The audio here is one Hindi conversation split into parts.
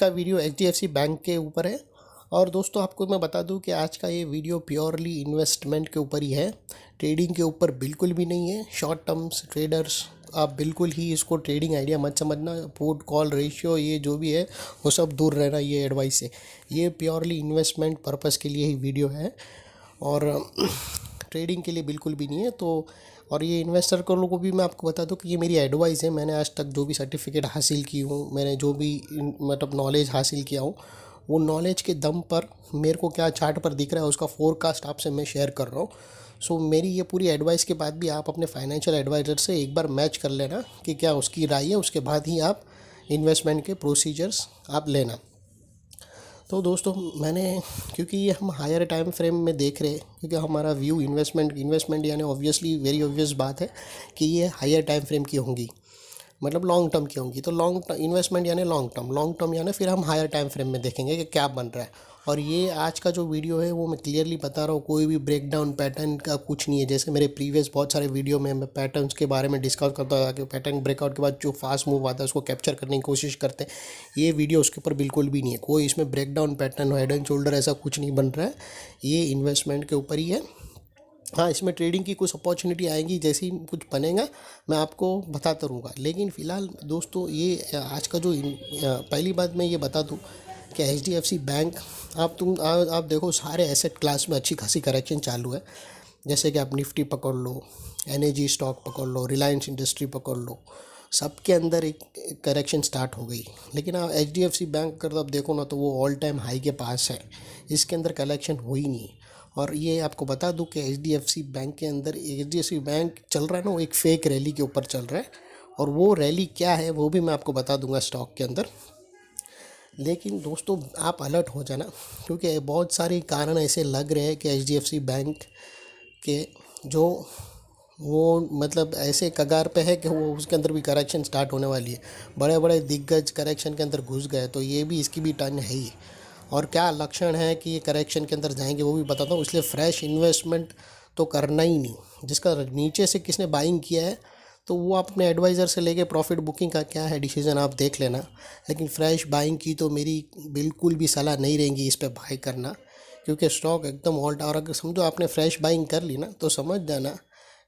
का वीडियो एचडीएफसी बैंक के ऊपर है। और दोस्तों आपको मैं बता दूं कि आज का ये वीडियो प्योरली इन्वेस्टमेंट के ऊपर ही है, ट्रेडिंग के ऊपर बिल्कुल भी नहीं है। शॉर्ट टर्म्स ट्रेडर्स आप बिल्कुल ही इसको ट्रेडिंग आइडिया मत समझना। पुट कॉल रेशियो ये जो भी है वो सब दूर रहना, ये एडवाइस है। ये प्योरली इन्वेस्टमेंट पर्पस के लिए ही वीडियो है और ट्रेडिंग के लिए बिल्कुल भी नहीं है। तो और ये इन्वेस्टर को लोगों को भी मैं आपको बता दूं कि ये मेरी एडवाइस है। मैंने आज तक जो भी सर्टिफिकेट हासिल की हूँ, मैंने जो भी मतलब नॉलेज हासिल किया हूँ, वो नॉलेज के दम पर मेरे को क्या चार्ट पर दिख रहा है उसका फोरकास्ट आपसे मैं शेयर कर रहा हूँ। सो मेरी ये पूरी एडवाइस के बाद भी आप अपने फाइनेंशियल एडवाइज़र से एक बार मैच कर लेना कि क्या उसकी राय है, उसके बाद ही आप इन्वेस्टमेंट के प्रोसीजर्स आप लेना। तो दोस्तों मैंने, क्योंकि ये हम हायर टाइम फ्रेम में देख रहे हैं, क्योंकि हमारा व्यू इन्वेस्टमेंट यानी ऑब्वियसली वेरी ऑब्वियस बात है कि ये हायर टाइम फ्रेम की होंगी, मतलब लॉन्ग टर्म की होंगी। तो लॉन्ग टर्म इन्वेस्टमेंट यानी लॉन्ग टर्म यानी फिर हम हायर टाइम फ्रेम में देखेंगे कि क्या बन रहा है। और ये आज का जो वीडियो है वो मैं क्लियरली बता रहा हूँ, कोई भी ब्रेक डाउन पैटर्न का कुछ नहीं है। जैसे मेरे प्रीवियस बहुत सारे वीडियो में मैं पैटर्न्स के बारे में डिस्कस करता था कि पैटर्न ब्रेकआउट के बाद जो फास्ट मूव आता है उसको कैप्चर करने की कोशिश करते हैं। ये वीडियो उसके ऊपर बिल्कुल भी नहीं है। कोई इसमें break down pattern, head and shoulder ऐसा कुछ नहीं बन रहा है। ये इन्वेस्टमेंट के ऊपर ही है। हाँ, इसमें ट्रेडिंग की कुछ अपॉर्चुनिटी आएंगी, जैसे ही कुछ बनेगा मैं आपको बताता रहूँगा। लेकिन फ़िलहाल दोस्तों ये आज का जो पहली बात मैं ये बता दूँ कि एचडीएफसी बैंक, आप देखो सारे एसेट क्लास में अच्छी खासी करेक्शन चालू है। जैसे कि आप निफ्टी पकड़ लो, एनर्जी स्टॉक पकड़ लो, रिलायंस इंडस्ट्री पकड़ लो, सबके अंदर एक करेक्शन स्टार्ट हो गई। लेकिन आप एचडीएफसी बैंक कर आप देखो ना तो वो ऑल टाइम हाई के पास है, इसके अंदर कलेक्शन हो ही नहीं। और ये आपको बता दूं कि एचडीएफसी बैंक के अंदर, एचडीएफसी बैंक चल रहा है ना, वो एक फेक रैली के ऊपर चल रहा है। और वो रैली क्या है वो भी मैं आपको बता दूंगा स्टॉक के अंदर। लेकिन दोस्तों आप अलर्ट हो जाना, क्योंकि बहुत सारे कारण ऐसे लग रहे हैं कि एचडीएफसी बैंक के जो वो मतलब ऐसे कगार पे है कि वो उसके अंदर भी करेक्शन स्टार्ट होने वाली है। बड़े बड़े दिग्गज करेक्शन के अंदर घुस गए, तो ये भी इसकी भी टर्न है ही। और क्या लक्षण है कि ये करेक्शन के अंदर जाएंगे वो भी बताता हूँ। इसलिए फ्रेश इन्वेस्टमेंट तो करना ही नहीं। जिसका नीचे से किसने बाइंग किया है तो वो अपने एडवाइज़र से लेके प्रॉफिट बुकिंग का क्या है डिसीजन आप देख लेना। लेकिन फ्रेश बाइंग की तो मेरी बिल्कुल भी सलाह नहीं रहेगी इस पर बाई करना, क्योंकि स्टॉक एकदम ऑल्ट। और अगर समझो आपने फ्रेश बाइंग कर ली ना तो समझ जाना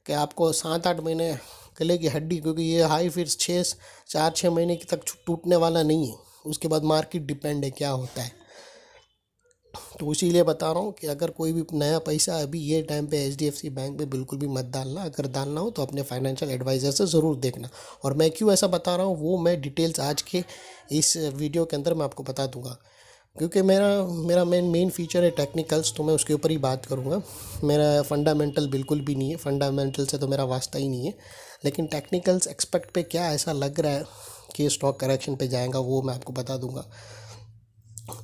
कि आपको 7-8 महीने गले की हड्डी, क्योंकि ये हाई फिर 4-6 महीने की तक टूटने वाला नहीं है। उसके बाद मार्केट डिपेंड है क्या होता है। तो इसीलिए बता रहा हूँ कि अगर कोई भी नया पैसा अभी ये टाइम पे एचडीएफसी बैंक में बिल्कुल भी मत डालना। अगर डालना हो तो अपने फाइनेंशियल एडवाइज़र से ज़रूर देखना। और मैं क्यों ऐसा बता रहा हूँ वो मैं डिटेल्स आज के इस वीडियो के अंदर मैं आपको बता दूंगा, क्योंकि मेरा मेरा मेन फीचर है टेक्निकल्स, तो मैं उसके ऊपर ही बात करूँगा। मेरा फंडामेंटल बिल्कुल भी नहीं है, फंडामेंटल से तो मेरा वास्ता ही नहीं है। लेकिन टेक्निकल्स एक्सपेक्ट पे क्या ऐसा लग रहा है कि स्टॉक करेक्शन पे जाएगा वो मैं आपको बता दूंगा।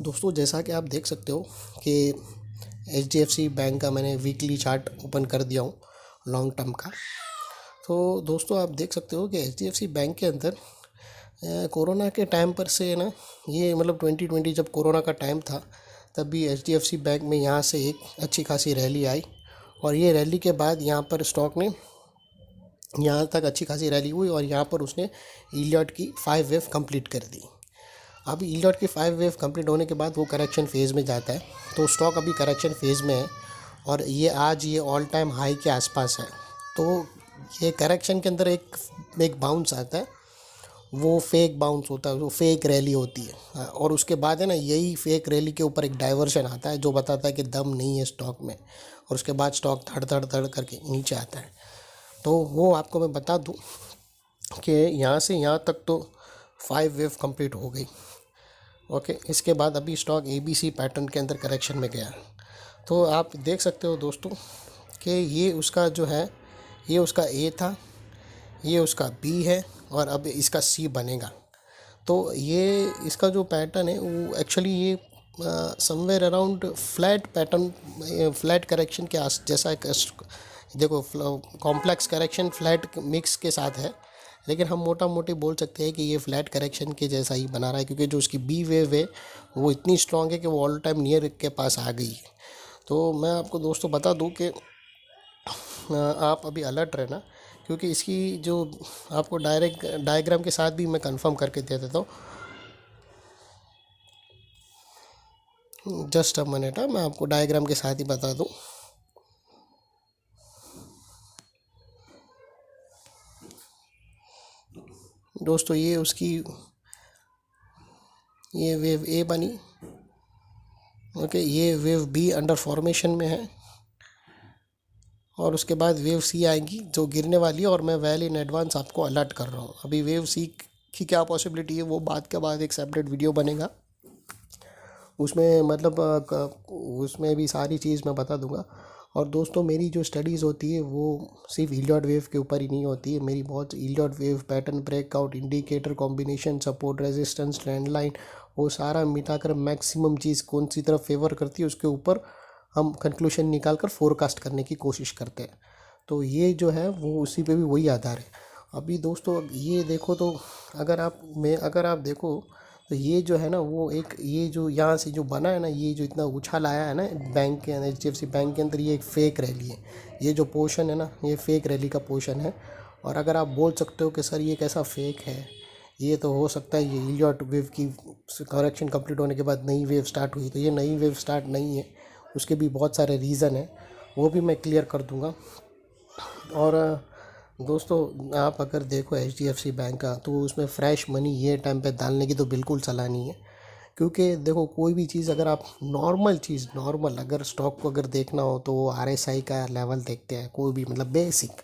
दोस्तों जैसा कि आप देख सकते हो कि एचडीएफसी बैंक का मैंने वीकली चार्ट ओपन कर दिया हूँ लॉन्ग टर्म का। तो दोस्तों आप देख सकते हो कि एचडीएफसी बैंक के अंदर कोरोना के टाइम पर से ना, ये मतलब 2020 जब कोरोना का टाइम था तब भी एचडीएफसी बैंक में यहाँ से एक अच्छी खासी रैली आई। और ये रैली के बाद यहाँ पर स्टॉक ने यहाँ तक अच्छी खासी रैली हुई और यहाँ पर उसने इलियट की 5 वेव कंप्लीट कर दी। अब इलियट की 5 वेव कंप्लीट होने के बाद वो करेक्शन फेज़ में जाता है। तो स्टॉक अभी करेक्शन फेज़ में है और ये आज ये ऑल टाइम हाई के आसपास है। तो ये करेक्शन के अंदर एक बाउंस आता है, वो फेक बाउंस होता है, वो फेक रैली होती है। और उसके बाद है ना, यही फेक रैली के ऊपर एक डाइवर्शन आता है जो बताता है कि दम नहीं है स्टॉक में, और उसके बाद स्टॉक धड़ धड़ धड़ करके नीचे आता है। तो वो आपको मैं बता दूं कि यहाँ से यहाँ तक तो 5 वेव कंप्लीट हो गई। ओके, इसके बाद अभी स्टॉक एबीसी पैटर्न के अंदर करेक्शन में गया। तो आप देख सकते हो दोस्तों कि ये उसका जो है, ये उसका ए था, ये उसका बी है और अब इसका सी बनेगा। तो ये इसका जो पैटर्न है वो एक्चुअली ये somewhere around flat pattern, flat correction के जैसा एक देखो कॉम्प्लेक्स करेक्शन फ्लैट मिक्स के साथ है। लेकिन हम मोटा मोटी बोल सकते हैं कि ये फ्लैट करेक्शन के जैसा ही बना रहा है, क्योंकि जो उसकी बी वेव है वो इतनी स्ट्रांग है कि वो ऑल टाइम नियर के पास आ गई है। तो मैं आपको दोस्तों बता दूं कि आप अभी अलर्ट रहना, क्योंकि इसकी जो आपको डायरेक्ट डायग्राम के साथ भी मैं कंफर्म करके दे देता हूँ। जस्ट अ मिनट, मैं आपको डायग्राम के साथ ही बता दूं। दोस्तों ये उसकी ये वेव ए बनी, ओके। ये वेव बी अंडर फॉर्मेशन में है और उसके बाद वेव सी आएगी जो गिरने वाली है, और मैं वेल इन एडवांस आपको अलर्ट कर रहा हूँ। अभी वेव सी की क्या पॉसिबिलिटी है वो बाद के बाद एक सेपरेट वीडियो बनेगा, उसमें मतलब उसमें भी सारी चीज़ मैं बता दूंगा। और दोस्तों मेरी जो स्टडीज़ होती है वो सिर्फ इलियॉट वेव के ऊपर ही नहीं होती है, मेरी बहुत Elliott wave pattern, breakout, indicator, combination, support, resistance, trend line, वो सारा मिटाकर मैक्सिमम चीज़ कौन सी तरफ फेवर करती है उसके ऊपर हम कंक्लूशन निकाल कर फोरकास्ट करने की कोशिश करते हैं। तो ये जो है वो उसी पे भी वही आधार है। अभी दोस्तों ये देखो तो अगर आप देखो तो ये जो है ना वो एक, ये जो यहाँ से जो बना है ना, ये जो इतना उछाल आया है ना बैंक के अंदर, HDFC बैंक के अंदर, ये एक फ़ेक रैली है। ये जो पोर्शन है ना ये फ़ेक रैली का पोर्शन है। और अगर आप बोल सकते हो कि सर ये कैसा फ़ेक है, ये तो हो सकता है ये इलियॉट वेव की करेक्शन कंप्लीट होने के बाद नई वेव स्टार्ट हुई, तो ये नई वेव स्टार्ट नहीं है, उसके भी बहुत सारे रीज़न है, वो भी मैं क्लियर कर दूँगा। और दोस्तों आप अगर देखो HDFC बैंक का, तो उसमें फ्रेश मनी ये टाइम पे डालने की तो बिल्कुल सलाह नहीं है। क्योंकि देखो कोई भी चीज़ अगर आप नॉर्मल अगर स्टॉक को अगर देखना हो तो वो RSI का लेवल देखते हैं, कोई भी मतलब बेसिक।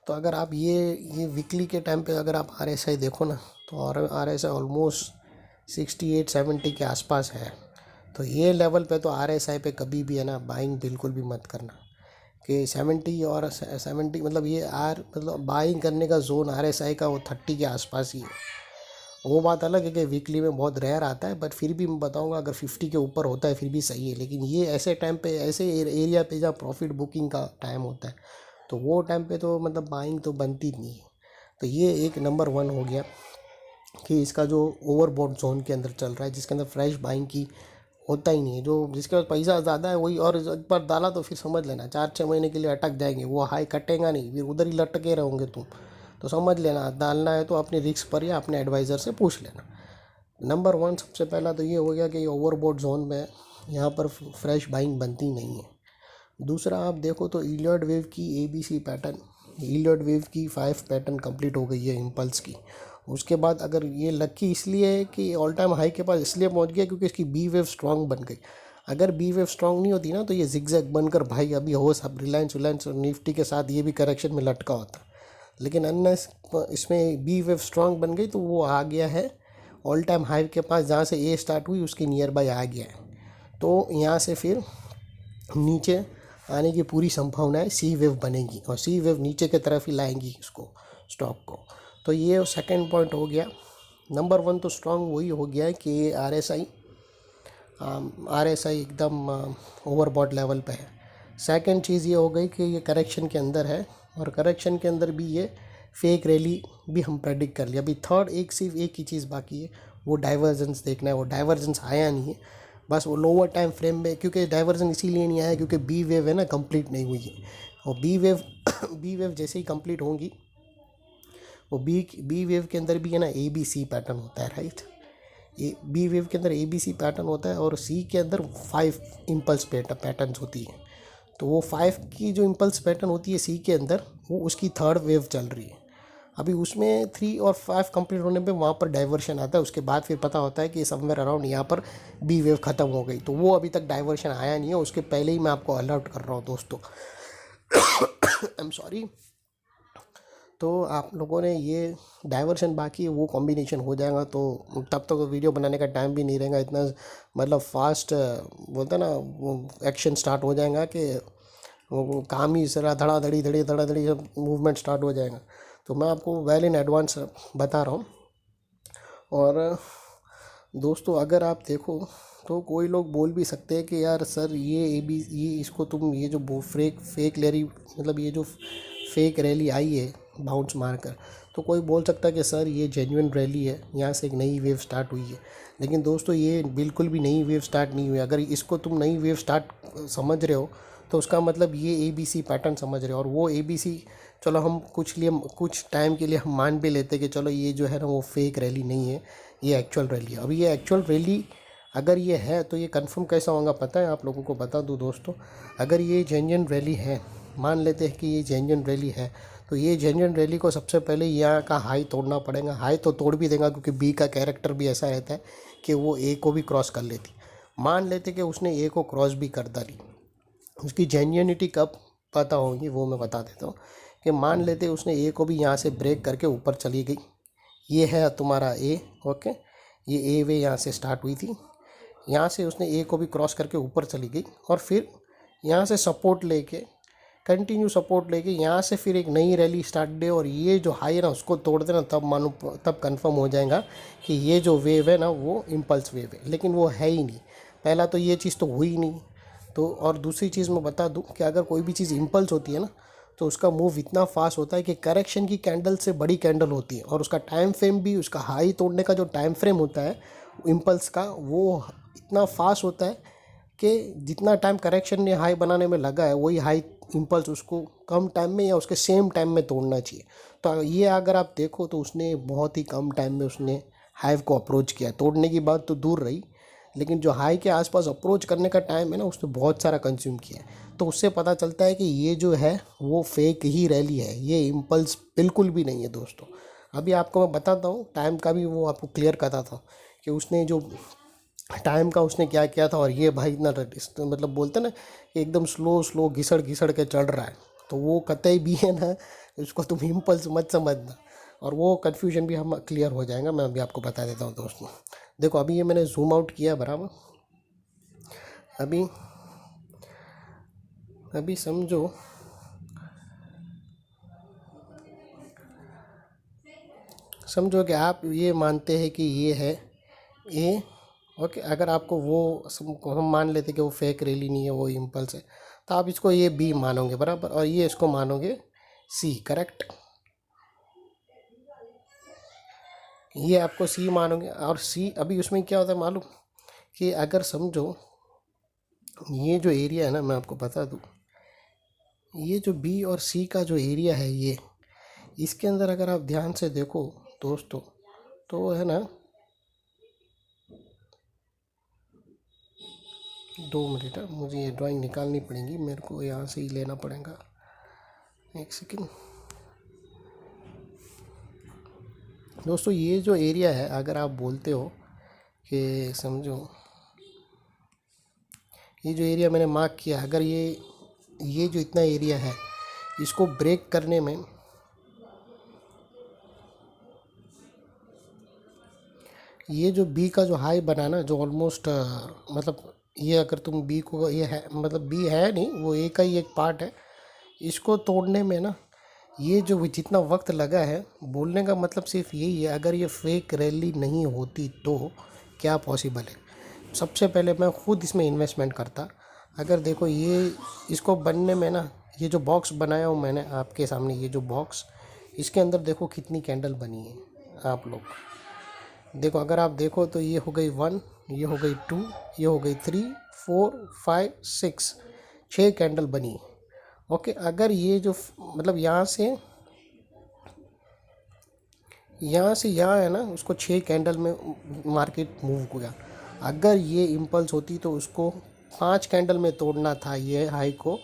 तो अगर आप ये वीकली के टाइम पे अगर आप RSI देखो ना, तो और RSI ऑलमोस्ट 68-70 के आसपास है। तो ये लेवल पे तो RSI पे कभी भी है ना बाइंग बिल्कुल भी मत करना, कि 70 और 70 मतलब ये मतलब बाइंग करने का जोन RSI का वो 30 के आसपास ही है। वो बात अलग है कि वीकली में बहुत रेयर आता है, बट फिर भी मैं बताऊंगा अगर 50 के ऊपर होता है फिर भी सही है। लेकिन ये ऐसे टाइम पे, ऐसे एरिया पे जहाँ प्रॉफिट बुकिंग का टाइम होता है, तो वो टाइम पे तो मतलब बाइंग तो बनती नहीं है। तो ये एक नंबर 1 हो गया कि इसका जो ओवरबॉट जोन के अंदर चल रहा है, जिसके अंदर फ्रेश बाइंग की होता ही नहीं है, जो जिसके पास पैसा ज़्यादा है वही, और एक बार डाला तो फिर समझ लेना 4-6 महीने के लिए अटक जाएंगे, वो हाई कटेगा नहीं, फिर उधर ही लटके रहोगे तुम। तो समझ लेना, डालना है तो अपनी रिस्क पर या अपने एडवाइज़र से पूछ लेना। नंबर 1 सबसे पहला तो ये हो गया कि ओवरबॉट जोन में यहाँ पर फ्रेश बाइंग बनती नहीं है। दूसरा आप देखो तो इलियॉट वेव की ABC पैटर्न, इलियॉट वेव की 5 पैटर्न कंप्लीट हो गई है इम्पल्स की। उसके बाद अगर ये लकी इसलिए है कि ऑल टाइम हाई के पास इसलिए पहुंच गया क्योंकि इसकी बी वेव स्ट्रांग बन गई। अगर बी वेव स्ट्रांग नहीं होती ना तो ये जिगजैग बनकर भाई अभी हो सब रिलायंस और निफ्टी के साथ ये भी करेक्शन में लटका होता। लेकिन अनलेस इसमें बी वेव स्ट्रांग बन गई तो वो आ गया है ऑल टाइम हाई के पास, जहाँ से ए स्टार्ट हुई उसके नियर बाय आ गया है। तो यहाँ से फिर नीचे आने की पूरी संभावना है, सी वेव बनेगी और सी वेव नीचे की तरफ ही लाएंगी इसको, स्टॉक को। तो ये सेकंड पॉइंट हो गया। नंबर 1 तो स्ट्रांग वही हो गया है कि RSI एकदम ओवरबॉट लेवल पे है। सेकंड चीज़ ये हो गई कि ये करेक्शन के अंदर है, और करेक्शन के अंदर भी ये फेक रैली भी हम प्रेडिक्ट कर लिया। अभी थर्ड सिर्फ एक ही चीज़ बाकी है, वो डाइवर्जेंस देखना है। वो डाइवर्जेंस आया नहीं है, बस वो लोअर टाइम फ्रेम में, क्योंकि डाइवर्जन इसीलिए नहीं आया क्योंकि बी वेव है ना कंप्लीट नहीं हुई है। और बी वेव बी वेव जैसे ही कंप्लीट होंगी, वो बी वेव के अंदर भी है ना ABC पैटर्न होता है, राइट। बी वेव के अंदर ABC पैटर्न होता है और सी के अंदर 5 इम्पल्स पैटर्न्स होती है। तो वो 5 की जो इम्पल्स पैटर्न होती है सी के अंदर, वो उसकी थर्ड वेव चल रही है। अभी उसमें 3 और 5 कंप्लीट होने पे वहाँ पर डाइवर्शन आता है, उसके बाद फिर पता होता है कि समवेयर अराउंड यहाँ पर बी वेव ख़त्म हो गई। तो वो अभी तक डाइवर्शन आया नहीं है, उसके पहले ही मैं आपको अलर्ट कर रहा हूँ दोस्तों। I am sorry. तो आप लोगों ने ये डाइवर्शन बाकी है, वो कॉम्बिनेशन हो जाएगा तो तब तक तो वीडियो बनाने का टाइम भी नहीं रहेगा इतना, मतलब फास्ट बोलते ना वो एक्शन स्टार्ट हो जाएगा कि वो काम ही सारा धड़ाधड़ी सब मूवमेंट स्टार्ट हो जाएगा। तो मैं आपको वेल इन एडवांस बता रहा हूँ। और दोस्तों अगर आप देखो तो कोई लोग बोल भी सकते हैं कि यार सर ये इसको तुम ये जो फेक रैली, मतलब ये जो फेक रैली आई है बाउंस मारकर, तो कोई बोल सकता है कि सर ये जेन्युइन रैली है, यहाँ से एक नई वेव स्टार्ट हुई है। लेकिन दोस्तों ये बिल्कुल भी नई वेव स्टार्ट नहीं हुई। अगर इसको तुम नई वेव स्टार्ट समझ रहे हो तो उसका मतलब ये ABC पैटर्न समझ रहे हो। और वो ABC चलो हम कुछ टाइम के लिए हम मान भी लेते कि चलो ये जो है ना वो फेक रैली नहीं है, ये एक्चुअल रैली है। अभी ये एक्चुअल रैली अगर ये है तो ये कंफर्म कैसा होगा पता है आप लोगों को? बता दूं दोस्तों, अगर ये जेन्युइन रैली है, मान लेते हैं कि ये जेन्युइन रैली है, तो ये जेन्युइन रैली को सबसे पहले यहाँ का हाई तोड़ना पड़ेगा। हाई तो तोड़ भी देगा क्योंकि बी का कैरेक्टर भी ऐसा रहता है कि वो ए को भी क्रॉस कर लेती। मान लेते कि उसने ए को क्रॉस भी कर डाली, उसकी जेन्युइनिटी कब पता होगी वो मैं बता देता हूँ। कि मान लेते उसने ए को भी यहाँ से ब्रेक करके ऊपर चली गई, ये है तुम्हारा ए, ओके, ये ए वे यहाँ से स्टार्ट हुई थी, यहाँ से उसने ए को भी क्रॉस करके ऊपर चली गई और फिर यहाँ से सपोर्ट लेके, कंटिन्यू सपोर्ट लेके यहाँ से फिर एक नई रैली स्टार्ट दे और ये जो हाई है ना उसको तोड़ देना, तब मानो तब कंफर्म हो जाएगा कि ये जो वेव है ना वो इम्पल्स वेव है। लेकिन वो है ही नहीं, पहला तो ये चीज़ तो हुई ही नहीं। तो और दूसरी चीज़ मैं बता दूं कि अगर कोई भी चीज़ इम्पल्स होती है ना तो उसका मूव इतना फास्ट होता है कि करेक्शन की कैंडल से बड़ी कैंडल होती है, और उसका टाइम फ्रेम भी, उसका हाई तोड़ने का जो टाइम फ्रेम होता है इम्पल्स का, वो इतना फास्ट होता है कि जितना टाइम करेक्शन ने हाई बनाने में लगा है वही हाई इम्पल्स उसको कम टाइम में या उसके सेम टाइम में तोड़ना चाहिए। तो ये अगर आप देखो तो उसने बहुत ही कम टाइम में उसने हाई को अप्रोच किया। तोड़ने की बात तो दूर रही, लेकिन जो हाई के आसपास अप्रोच करने का टाइम है ना उसने बहुत सारा कंज्यूम किया है। तो उससे पता चलता है कि ये जो है वो फेक ही रैली है, ये इम्पल्स बिल्कुल भी नहीं है दोस्तों। अभी आपको मैं बताता हूँ, टाइम का भी वो आपको क्लियर करता था कि उसने जो टाइम का उसने क्या किया था। और ये भाई इतना मतलब बोलते ना कि एकदम स्लो स्लो घिसड़ घिसड़ के चढ़ रहा है, तो वो कतई भी है ना, उसको तुम इम्पल्स मत समझना। और वो कन्फ्यूजन भी हम क्लियर हो जाएगा, मैं अभी आपको बता देता हूँ दोस्तों। देखो अभी ये मैंने जूम आउट किया बराबर, अभी अभी समझो कि आप ये मानते हैं कि ये है ए, ओके। अगर आपको वो हम मान लेते कि वो फेक रैली नहीं है, वो इम्पल्स है, तो आप इसको ये बी मानोगे बराबर, और ये इसको मानोगे सी, करेक्ट। ये आपको सी मानोगे, और सी अभी उसमें क्या होता है मालूम, कि अगर समझो ये जो एरिया है ना, मैं आपको बता दूँ, ये जो बी और सी का जो एरिया है ये, इसके अंदर अगर आप ध्यान से देखो दोस्तों तो है ना, 2 मिनट है, मुझे ये ड्राइंग निकालनी पड़ेगी, मेरे को यहाँ से ही लेना पड़ेगा, एक सेकेंड दोस्तों। ये जो एरिया है अगर आप बोलते हो कि समझो ये जो एरिया मैंने मार्क किया, अगर ये जो इतना एरिया है इसको ब्रेक करने में, ये जो बी का जो हाई बना ना, जो ऑलमोस्ट मतलब ये अगर तुम बी को, ये है मतलब बी है नहीं, वो ए का ही एक पार्ट है, इसको तोड़ने में ना ये जो जितना वक्त लगा है, बोलने का मतलब सिर्फ यही है, अगर ये फेक रैली नहीं होती तो क्या पॉसिबल है। सबसे पहले मैं खुद इसमें इन्वेस्टमेंट करता। अगर देखो ये इसको बनने में ना, ये जो बॉक्स बनाया हूँ मैंने आपके सामने, ये जो बॉक्स, इसके अंदर देखो कितनी कैंडल बनी है। आप लोग देखो, अगर आप देखो तो ये हो गई 1, ये हो गई 2, ये हो गई 3, 4, 5, 6, 6 कैंडल बनी। ओके, अगर ये जो मतलब यहाँ से यहाँ है ना, उसको 6 कैंडल में मार्केट मूव हुआ। अगर ये इम्पल्स होती तो उसको 5 कैंडल में तोड़ना था ये हाई को,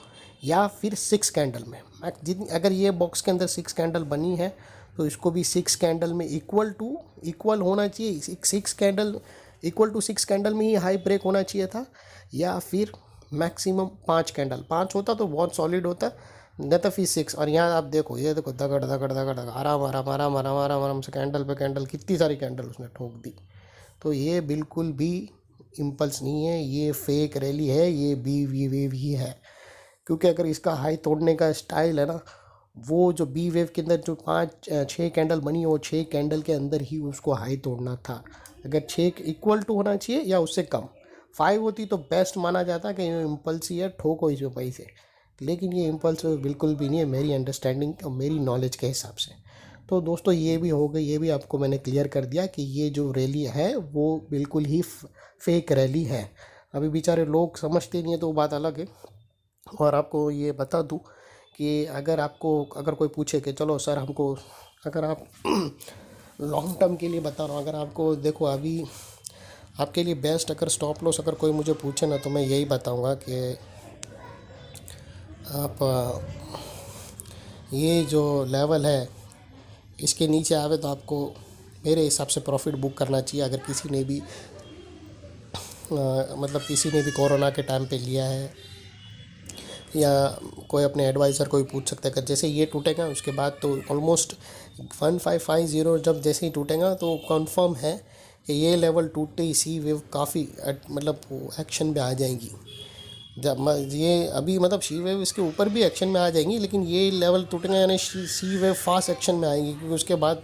या फिर 6 कैंडल में। अगर ये बॉक्स के अंदर 6 कैंडल बनी है तो इसको भी 6 कैंडल में इक्वल होना चाहिए। 6 कैंडल इक्वल टू 6 कैंडल में ही हाई ब्रेक होना चाहिए था, या फिर मैक्सिमम 5 कैंडल, 5 होता तो बहुत सॉलिड होता, नहीं तो फिर 6। और यहाँ आप देखो, ये देखो दगड़ दगड़ दगड़ दगड़, आराम आराम आराम आराम आराम आराम से कैंडल पे कैंडल, कितनी सारी कैंडल उसने ठोक दी। तो ये बिल्कुल भी इम्पल्स नहीं है, ये फेक रैली है, ये बी वी वेव ही है। क्योंकि अगर इसका हाई तोड़ने का स्टाइल है ना, वो जो बी वेव के अंदर जो 6 कैंडल बनी, वो 6 कैंडल के अंदर ही उसको हाई तोड़ना था। अगर 6 इक्वल टू होना चाहिए या उससे कम, 5 होती तो बेस्ट माना जाता कि ये इम्पल्स ही है, ठोको इसमें पैसे। लेकिन ये इम्पल्स बिल्कुल भी नहीं है मेरी अंडरस्टैंडिंग और मेरी नॉलेज के हिसाब से। तो दोस्तों ये भी हो गई, ये भी आपको मैंने क्लियर कर दिया कि ये जो रैली है वो बिल्कुल ही फेक रैली है। अभी बेचारे लोग समझते नहीं है तो वो बात अलग है। और आपको ये बता दूं कि अगर कोई पूछे कि चलो सर हमको, अगर आप लॉन्ग टर्म के लिए बता रहा हूँ, अगर आपको देखो अभी आपके लिए बेस्ट अगर स्टॉप लॉस अगर कोई मुझे पूछे ना, तो मैं यही बताऊंगा कि आप ये जो लेवल है इसके नीचे आवे तो आपको मेरे हिसाब से प्रॉफिट बुक करना चाहिए। अगर किसी ने भी मतलब किसी ने भी कोरोना के टाइम पे लिया है, या कोई अपने एडवाइज़र को भी पूछ सकता है कि जैसे ये टूटेगा उसके बाद तो ऑलमोस्ट 1550 जब जैसे ही टूटेगा तो कंफर्म है कि ये लेवल टूटते ही सी वेव काफ़ी मतलब एक्शन में आ जाएंगी। जब ये अभी मतलब सी वेव इसके ऊपर भी एक्शन में आ जाएंगी, लेकिन ये लेवल टूटेगा यानी सी वेव फास्ट एक्शन में आएंगी, क्योंकि उसके बाद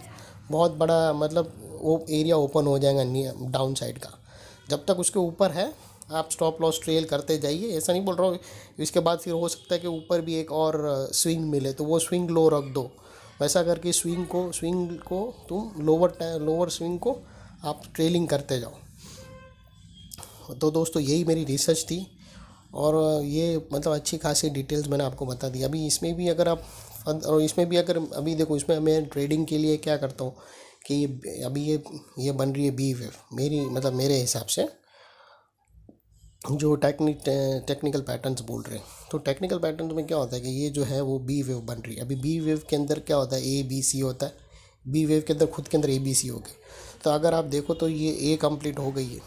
बहुत बड़ा मतलब वो एरिया ओपन हो जाएगा डाउन साइड का। जब तक उसके ऊपर है आप स्टॉप लॉस ट्रेल करते जाइए। ऐसा नहीं बोल रहा हूँ इसके बाद फिर हो सकता है कि ऊपर भी एक और स्विंग मिले तो वो स्विंग लो रख दो। वैसा करके स्विंग को तुम लोअर स्विंग को आप ट्रेलिंग करते जाओ। तो दोस्तों यही मेरी रिसर्च थी, और ये मतलब अच्छी खासी डिटेल्स मैंने आपको बता दी। अभी इसमें भी अगर आप और इसमें भी अगर अभी देखो, इसमें मैं ट्रेडिंग के लिए क्या करता हूँ कि ये अभी ये बन रही है बी वेव मेरी मतलब मेरे हिसाब से जो टेक्निकल पैटर्न्स बोल रहे हैं। तो टेक्निकल पैटर्न में क्या होता है कि ये जो है वो बी वेव बन रही है। अभी बी वेव के अंदर क्या होता है, ए बी सी होता है। बी वेव के अंदर खुद के अंदर ए बी सी हो गई। तो अगर आप देखो तो ये ए कंप्लीट हो गई है,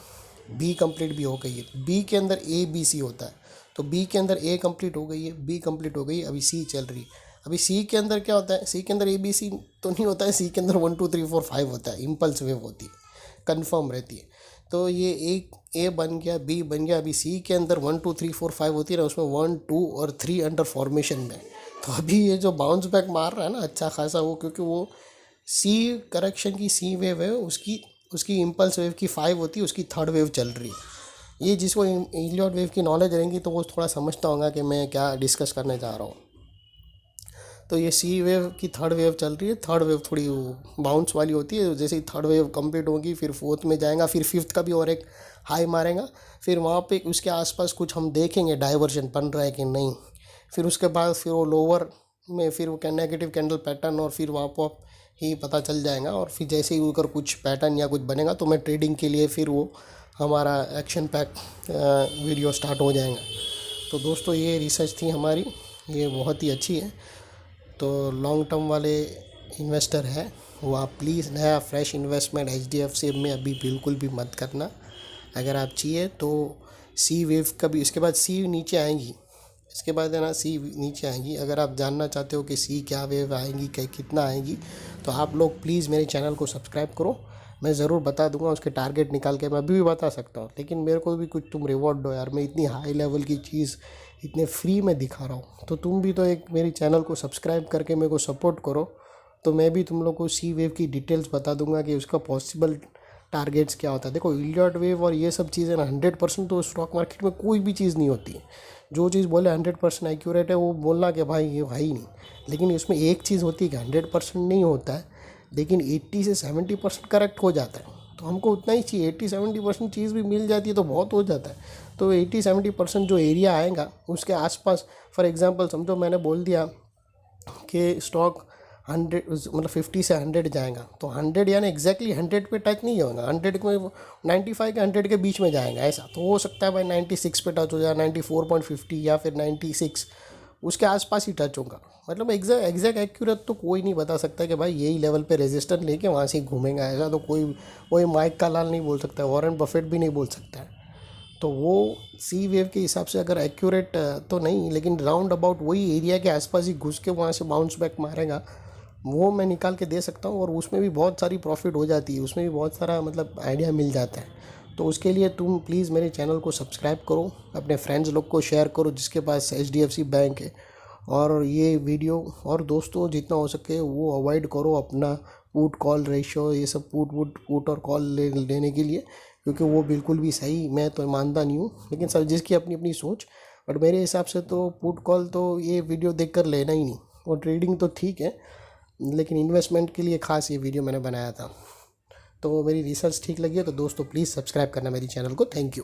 बी कंप्लीट भी हो गई है, बी के अंदर ए बी सी होता है। तो बी के अंदर ए कंप्लीट हो गई है, बी कंप्लीट हो गई है, अभी सी चल रही है। अभी सी के अंदर क्या होता है, सी के अंदर ए बी सी तो नहीं होता है, सी के अंदर 1 2 3 4 5 होता है, इम्पल्स वेव होती है, कन्फर्म रहती है। तो ये एक ए बन गया, बी बन गया, अभी सी के अंदर 1 2 3 4 5 होती है ना, उसमें 1 2 और 3 अंडर फॉर्मेशन में। तो अभी ये जो बाउंस बैक मार रहा है ना अच्छा खासा, वो क्योंकि वो सी करेक्शन की सी वेव है, उसकी इम्पल्स वेव की 5 होती है, उसकी थर्ड वेव चल रही है। ये जिसको इलियट वेव की नॉलेज रहेगी तो वो थोड़ा समझता होगा कि मैं क्या डिस्कस करने जा रहा हूँ। तो ये सी वेव की थर्ड वेव चल रही है। थर्ड वेव थोड़ी बाउंस वाली होती है, जैसे ही थर्ड वेव कंप्लीट होगी फिर फोर्थ में जाएगा, फिर फिफ्थ का भी और एक हाई मारेगा। फिर वहाँ पे उसके आसपास कुछ हम देखेंगे डाइवर्जन बन रहा है कि नहीं। फिर उसके बाद फिर वो लोअर में फिर वो नेगेटिव कैंडल पैटर्न, और फिर वहाँ पर ही पता चल जाएगा। और फिर जैसे ही अगर कुछ पैटर्न या कुछ बनेगा तो मैं ट्रेडिंग के लिए फिर वो हमारा एक्शन पैक वीडियो स्टार्ट हो जाएगा। तो दोस्तों ये रिसर्च थी हमारी, ये बहुत ही अच्छी है। तो लॉन्ग टर्म वाले इन्वेस्टर है वो आप प्लीज़ नया फ्रेश इन्वेस्टमेंट HDFC में अभी बिल्कुल भी मत करना। अगर आप चाहिए तो सी वेव का भी, इसके बाद सी नीचे आएंगी, इसके बाद है ना सी नीचे आएंगी। अगर आप जानना चाहते हो कि सी क्या वेव आएंगी, क्या कितना आएंगी, तो आप लोग प्लीज़ मेरे चैनल को सब्सक्राइब करो। मैं ज़रूर बता दूंगा, उसके टारगेट निकाल के मैं अभी भी बता सकता हूँ, लेकिन मेरे को भी कुछ तुम रिवॉर्ड दो यार। मैं इतनी हाई लेवल की चीज़ इतने फ्री में दिखा रहा हूँ, तो तुम भी तो एक मेरी चैनल को सब्सक्राइब करके मेरे को सपोर्ट करो। तो मैं भी तुम लोग को सी वेव की डिटेल्स बता दूंगा कि उसका पॉसिबल टारगेट्स क्या होता है। देखो इलियट वेव और ये सब चीज़ें ना 100% तो स्टॉक मार्केट में कोई भी चीज़ नहीं होती है। जो चीज़ बोले 100% एक्यूरेट है वो बोलना कि भाई ये भाई नहीं। लेकिन इसमें एक चीज़ होती है कि 100% नहीं होता है, लेकिन 80 से 70% करेक्ट हो जाता है। तो हमको उतना ही चाहिए, 80-70% चीज़ भी मिल जाती है तो बहुत हो जाता है। तो 80-70% जो एरिया आएगा उसके आसपास, फॉर एग्जांपल समझो मैंने बोल दिया कि स्टॉक 100 मतलब 50 से 100 जाएगा, तो 100 यानी एग्जैक्टली 100 पे टच नहीं होगा, 100 में 95 के 100 के बीच में जाएगा। ऐसा तो हो सकता है भाई 96 पे टच हो जाए, 94.50 या फिर 96 उसके आसपास ही टच होगा। मतलब एग्जैक्ट एक्यूरेट तो कोई नहीं बता सकता कि भाई यही लेवल पे रेजिस्टेंस लेके वहाँ से ही घूमेगा। ऐसा तो कोई माइक का लाल नहीं बोल सकता, वॉरेन बफेट भी नहीं बोल सकता है। तो वो सी वेव के हिसाब से अगर एक्यूरेट तो नहीं, लेकिन राउंड अबाउट वही एरिया के आसपास ही घुस के वहाँ से बाउंस बैक मारेगा, वो मैं निकाल के दे सकता हूँ। और उसमें भी बहुत सारी प्रॉफिट हो जाती है, उसमें भी बहुत सारा मतलब आइडिया मिल जाता है। तो उसके लिए तुम प्लीज़ मेरे चैनल को सब्सक्राइब करो, अपने फ्रेंड्स लोग को शेयर करो जिसके पास HDFC बैंक है। और ये वीडियो और दोस्तों जितना हो सके वो अवॉइड करो अपना पुट कॉल रेशियो, ये सब पुट और कॉल लेने के लिए, क्योंकि वो बिल्कुल भी सही मैं तो मानता नहीं हूँ। लेकिन सब जिसकी अपनी अपनी सोच, बट मेरे हिसाब से तो पुट कॉल तो ये वीडियो देखकर लेना ही नहीं। और ट्रेडिंग तो ठीक है, लेकिन इन्वेस्टमेंट के लिए ख़ास ये वीडियो मैंने बनाया था। तो मेरी रिसर्च ठीक लगी है तो दोस्तों प्लीज़ सब्सक्राइब करना मेरी चैनल को। Thank you.